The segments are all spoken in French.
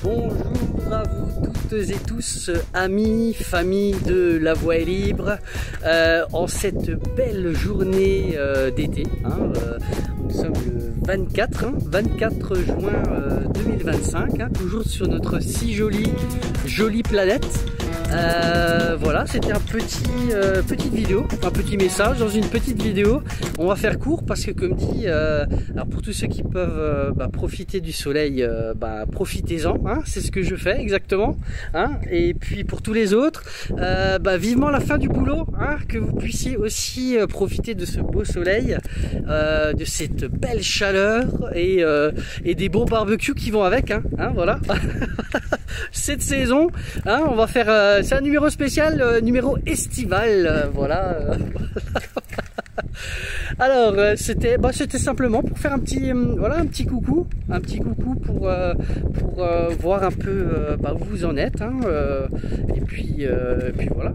Bonjour à vous toutes et tous, amis, famille de La Voix est libre, en cette belle journée d'été. Nous sommes le 24 juin 2025, toujours sur notre si jolie planète. Voilà, c'était un petite vidéo, un petit message dans une petite vidéo. On va faire court parce que, comme dit, alors pour tous ceux qui peuvent profiter du soleil, profitez-en, hein, c'est ce que je fais exactement, hein. Et puis pour tous les autres, vivement la fin du boulot, hein, que vous puissiez aussi profiter de ce beau soleil, de cette belle chaleur et des bons barbecues qui vont avec, hein, voilà. Cette saison, hein, on va faire c'est un numéro spécial, numéro estival, voilà. Alors c'était simplement pour faire un petit coucou pour voir un peu où vous en êtes, hein, et puis voilà,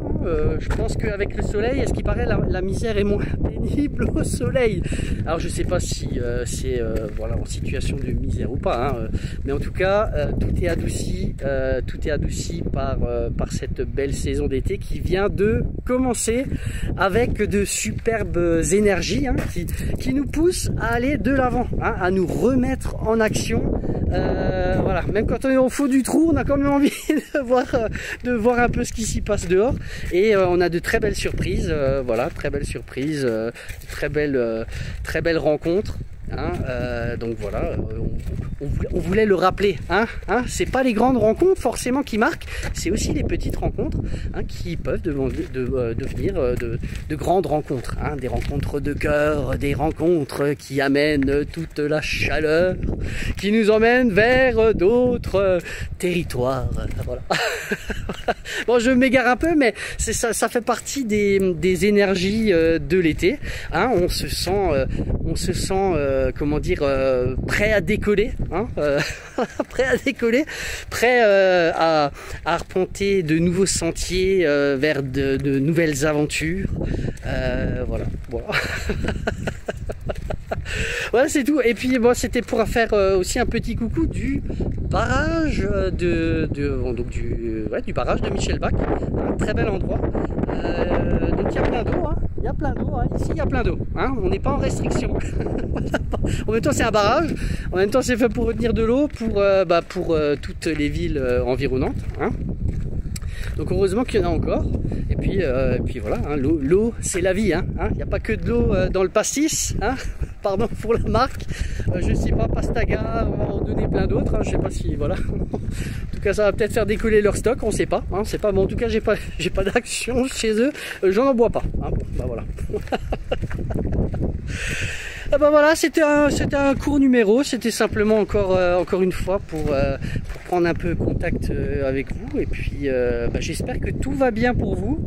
je pense qu'avec le soleil, à ce qui paraît, la misère est moins pénible au soleil. Alors je sais pas si c'est voilà, en situation de misère ou pas, hein, mais en tout cas tout est adouci par cette belle saison d'été qui vient de commencer avec de superbes énergies, hein, qui nous poussent à aller de l'avant, hein, à nous remettre en action. Voilà, même quand on est au fond du trou, on a quand même envie de voir un peu ce qui s'y passe dehors, et on a de très belles surprises, voilà, très belles surprises, très belles rencontres. Hein, donc voilà, on voulait le rappeler, hein, c'est pas les grandes rencontres forcément qui marquent, c'est aussi les petites rencontres, hein, qui peuvent devenir de grandes rencontres, hein, des rencontres de cœur, des rencontres qui amènent toute la chaleur, qui nous emmènent vers d'autres territoires. Voilà. Bon, je m'égare un peu, mais ça fait partie des énergies de l'été, hein. On se sent comment dire, prêt à décoller, hein, prêt à décoller, prêt à arpenter de nouveaux sentiers vers de nouvelles aventures, voilà. Voilà, c'est tout. Et puis bon, c'était pour faire aussi un petit coucou du barrage du barrage de Michelbach, un très bel endroit. Donc il y a plein d'eau, hein. Il y a plein d'eau, hein. Ici il y a plein d'eau, hein. On n'est pas en restriction. En même temps c'est un barrage, en même temps c'est fait pour retenir de l'eau pour toutes les villes environnantes, hein. Donc heureusement qu'il y en a encore. Et puis voilà, hein, l'eau c'est la vie, hein. Il n'y a pas que de l'eau dans le pastis, hein. Pardon pour la marque, je sais pas, Pastaga, on va en donner plein d'autres, hein. Je sais pas si, voilà. En tout cas ça va peut-être faire décoller leur stock, on sait pas, hein. C'est pas, mais en tout cas j'ai pas d'action chez eux, j'en bois pas, hein. Bon, voilà. Ah voilà, c'était un court numéro, c'était simplement encore une fois pour prendre un peu contact avec vous, et puis j'espère que tout va bien pour vous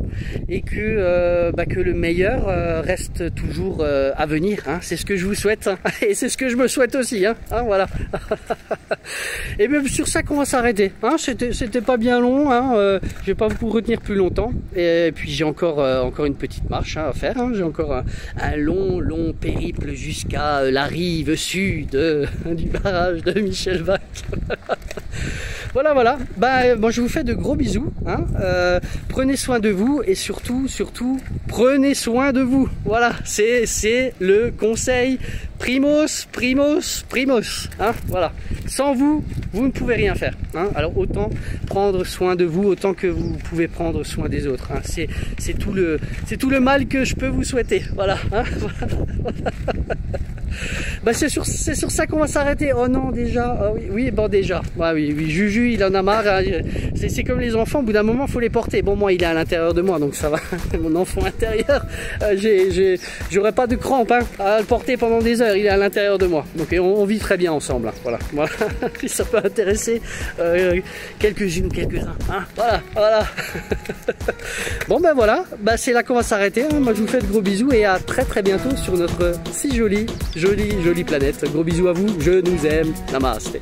et que le meilleur reste toujours à venir, hein. C'est ce que je vous souhaite, hein, et c'est ce que je me souhaite aussi, hein, voilà. Et même sur ça qu'on va s'arrêter, hein. C'était pas bien long, hein, je vais pas vous retenir plus longtemps, et puis j'ai encore une petite marche, hein, à faire, hein. J'ai encore un long périple jusqu'à la rive sud du barrage de Michelbach. Voilà. Bon, je vous fais de gros bisous, hein. Prenez soin de vous et surtout, prenez soin de vous. Voilà, c'est le conseil primos, hein. Voilà. Sans vous, vous ne pouvez rien faire, hein. Alors autant prendre soin de vous autant que vous pouvez prendre soin des autres, hein. C'est tout le mal que je peux vous souhaiter. Voilà, hein. C'est sur ça qu'on va s'arrêter. Oh non, déjà, oui, déjà. Oui, Juju, il en a marre, hein. C'est comme les enfants, au bout d'un moment, il faut les porter. Bon, moi, il est à l'intérieur de moi, donc ça va. Mon enfant intérieur, j'aurais pas de crampes, hein, à le porter pendant des heures. Il est à l'intérieur de moi, donc on vit très bien ensemble, hein. Voilà. Puis ça peut intéresser quelques-unes ou quelques-uns, hein. Voilà. Bon, voilà, c'est là qu'on va s'arrêter, hein. Moi, je vous fais de gros bisous et à très bientôt sur notre si jolie planète. Gros bisous à vous, je nous aime, namasté.